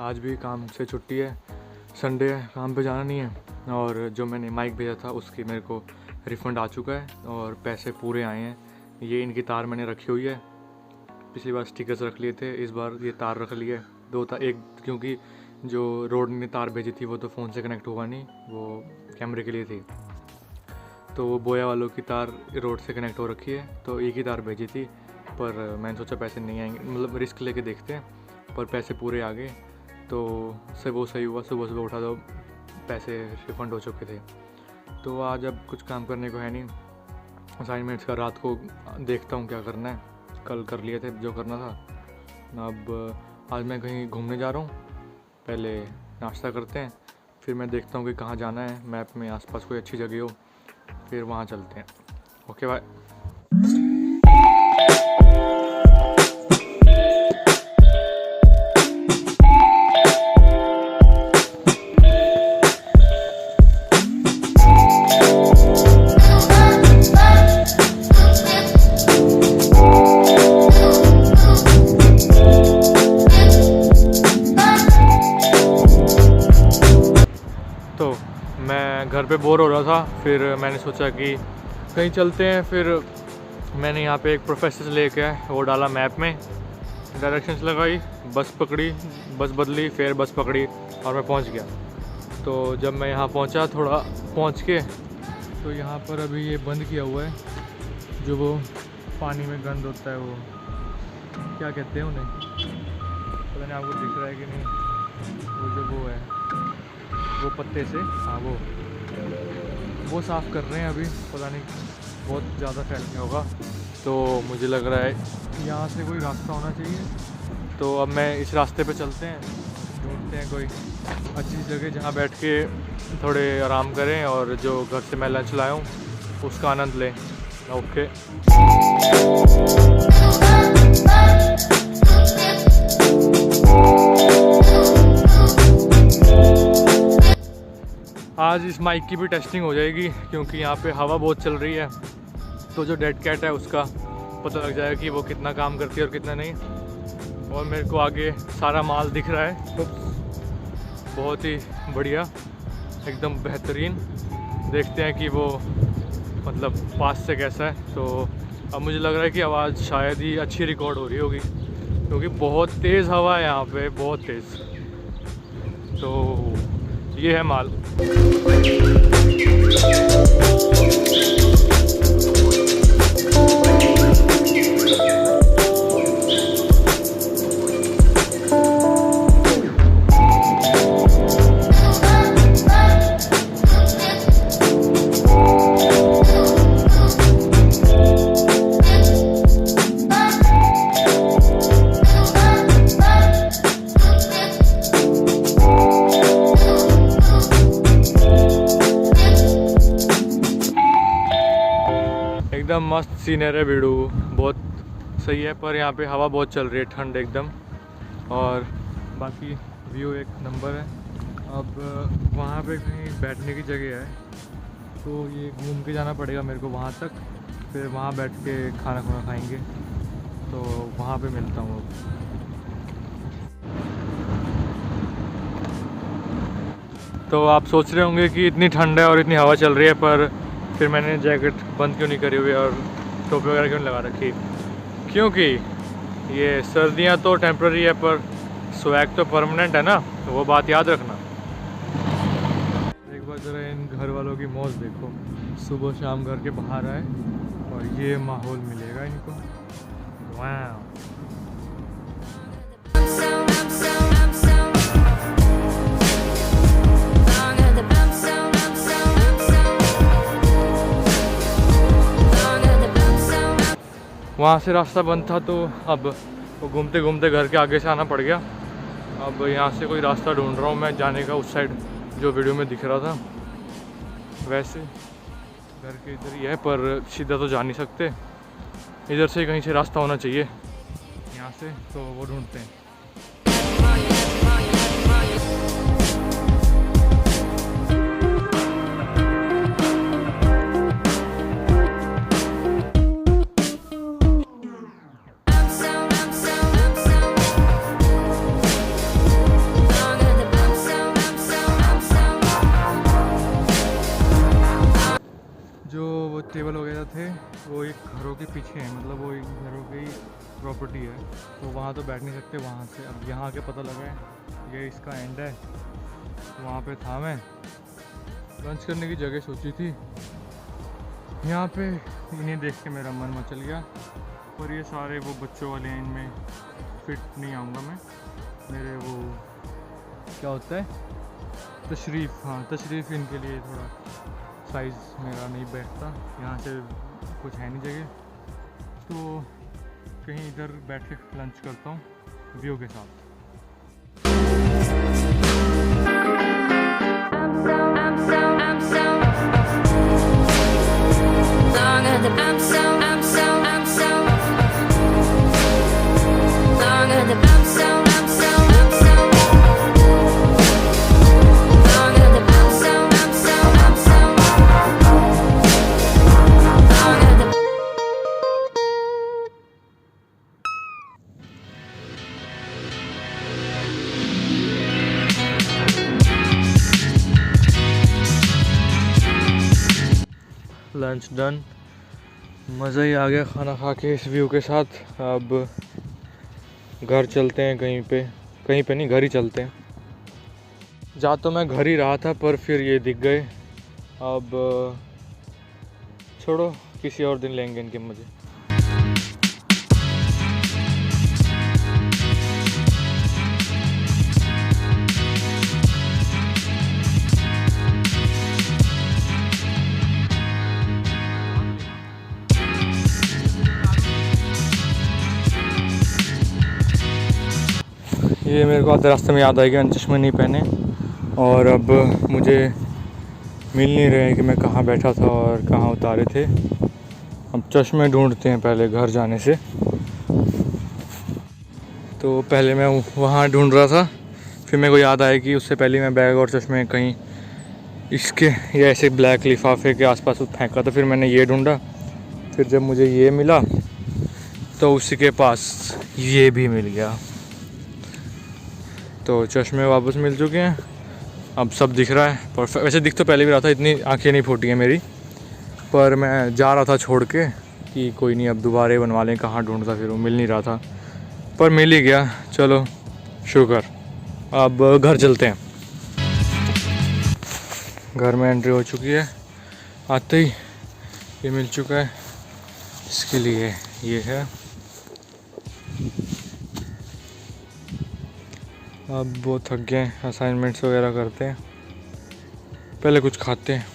आज भी काम से छुट्टी है, संडे है, काम पे जाना नहीं है। और जो मैंने माइक भेजा था उसकी मेरे को रिफ़ंड आ चुका है और पैसे पूरे आए हैं। ये इनकी तार मैंने रखी हुई है, पिछली बार स्टिकर्स रख लिए थे, इस बार ये तार रख लिए। दो तार, एक क्योंकि जो रोड ने तार भेजी थी वो तो फ़ोन से कनेक्ट हुआ नहीं, वो कैमरे के लिए थी, तो वो बोया वालों की तार रोड से कनेक्ट हो रखी है, तो एक ही तार भेजी थी। पर मैंने सोचा पैसे नहीं आएंगे, मतलब रिस्क लेके देखते हैं, पर पैसे पूरे आ गए, तो से वो सही हुआ। सुबह सुबह उठा तो पैसे रिफ़ंड हो चुके थे। तो आज अब कुछ काम करने को है नहीं, असाइनमेंट्स का रात को देखता हूँ क्या करना है, कल कर लिए थे जो करना था। अब आज मैं कहीं घूमने जा रहा हूँ, पहले नाश्ता करते हैं, फिर मैं देखता हूँ कि कहाँ जाना है, मैप में आसपास कोई अच्छी जगह हो, फिर वहाँ चलते हैं। Okay bye. तो मैं घर पे बोर हो रहा था, फिर मैंने सोचा कि कहीं चलते हैं। फिर मैंने यहाँ पे एक प्रोफेसर से लेके आए, वो डाला मैप में, डायरेक्शंस लगाई, बस पकड़ी, बस बदली, फिर बस पकड़ी और मैं पहुँच गया। तो जब मैं यहाँ पहुँचा, थोड़ा पहुँच के, तो यहाँ पर अभी ये बंद किया हुआ है, जो वो पानी में गंद होता है, वो क्या कहते हैं उन्हें, पता नहीं आपको दिख रहा है कि नहीं, वो जो वो है वो पत्ते से, हाँ वो साफ़ कर रहे हैं अभी, पता नहीं बहुत ज़्यादा फैल गया होगा। तो मुझे लग रहा है यहाँ से कोई रास्ता होना चाहिए, तो अब मैं इस रास्ते पे चलते हैं, ढूंढते हैं कोई अच्छी जगह जहाँ बैठ के थोड़े आराम करें और जो घर से मैं लंच लाया हूँ उसका आनंद लें। ओके। आज इस माइक की भी टेस्टिंग हो जाएगी, क्योंकि यहाँ पे हवा बहुत चल रही है, तो जो डेड कैट है उसका पता लग जाएगा कि वो कितना काम करती है और कितना नहीं। और मेरे को आगे सारा माल दिख रहा है, तो बहुत ही बढ़िया, एकदम बेहतरीन। देखते हैं कि वो मतलब पास से कैसा है। तो अब मुझे लग रहा है कि आवाज़ शायद ही अच्छी रिकॉर्ड हो रही होगी, क्योंकि बहुत तेज़ हवा है यहाँ पे, बहुत तेज़। तो ये है माल। एकदम मस्त सीनर है वीडियो, बहुत सही है। पर यहाँ पे हवा बहुत चल रही है, ठंड एकदम, और बाकी व्यू एक नंबर है। अब वहाँ पे कहीं बैठने की जगह है, तो ये घूम के जाना पड़ेगा मेरे को वहाँ तक, फिर वहाँ बैठ के खाना खुना खाएंगे, तो वहाँ पे मिलता हूँ अब। तो आप सोच रहे होंगे कि इतनी ठंड है और इतनी हवा चल रही है, पर फिर मैंने जैकेट बंद क्यों नहीं करी हुई और टोपी वगैरह क्यों नहीं लगा रखी, क्योंकि ये सर्दियां तो टेम्प्रेरी है पर स्वैग तो परमानेंट है ना, तो वो बात याद रखना। एक बार ज़रा इन घर वालों की मौज देखो, सुबह शाम घर के बाहर आए और ये माहौल मिलेगा इनको। वाह। वहाँ से रास्ता बंद था, तो अब वो घूमते घूमते घर के आगे से आना पड़ गया। अब यहाँ से कोई रास्ता ढूंढ रहा हूँ मैं जाने का, उस साइड जो वीडियो में दिख रहा था। वैसे घर के इधर ही है, पर सीधा तो जा नहीं सकते, इधर से कहीं से रास्ता होना चाहिए यहाँ से, तो वो ढूंढते हैं। वो टेबल वगैरह थे वो एक घरों के पीछे हैं, मतलब वो एक घरों की प्रॉपर्टी है, तो वहाँ तो बैठ नहीं सकते वहाँ से। अब यहाँ आके पता लगा है ये इसका एंड है। वहाँ पे था मैं, लंच करने की जगह सोची थी, यहाँ पे इन्हें देख के मेरा मन मचल गया। पर ये सारे वो बच्चों वाले हैं, इनमें फिट नहीं आऊँगा मैं। मेरे वो क्या होता है तशरीफ़, हाँ तशरीफ़, इनके लिए थोड़ा साइज़ मेरा नहीं बैठता। यहाँ से कुछ है नहीं जगह, तो कहीं इधर बैठ के लंच करता हूँ व्यू के साथ। लंच डन, मज़ा ही आ गया खाना खा के इस व्यू के साथ। अब घर चलते हैं, कहीं पे नहीं, घर ही चलते हैं। जा तो मैं घर ही रहा था पर फिर ये दिख गए। अब छोड़ो, किसी और दिन लेंगे इनके मज़े। ये मेरे को आधे रास्ते में याद आएगा, चश्मे नहीं पहने, और अब मुझे मिल नहीं रहे कि मैं कहाँ बैठा था और कहाँ उतारे थे। अब चश्मे ढूंढते हैं पहले घर जाने से। तो पहले मैं वहाँ ढूंढ रहा था, फिर मेरे को याद आया कि उससे पहले मैं बैग और चश्मे कहीं इसके या ऐसे ब्लैक लिफाफे के आसपास फेंका था। फिर मैंने ये ढूंढा, फिर जब मुझे ये मिला तो उसी के पास ये भी मिल गया। तो चश्मे वापस मिल चुके हैं, अब सब दिख रहा है परफेक्ट। वैसे दिख तो पहले भी रहा था, इतनी आंखें नहीं फूटी हैं मेरी, पर मैं जा रहा था छोड़ के कि कोई नहीं अब दोबारा बनवा लें। कहाँ ढूंढता फिर वो, मिल नहीं रहा था, पर मिल ही गया। चलो शुक्र। अब घर चलते हैं। घर में एंट्री हो चुकी है, आते ही ये मिल चुका है। इसके लिए ये है। अब वो थक गए, असाइनमेंट्स वगैरह करते हैं, पहले कुछ खाते हैं।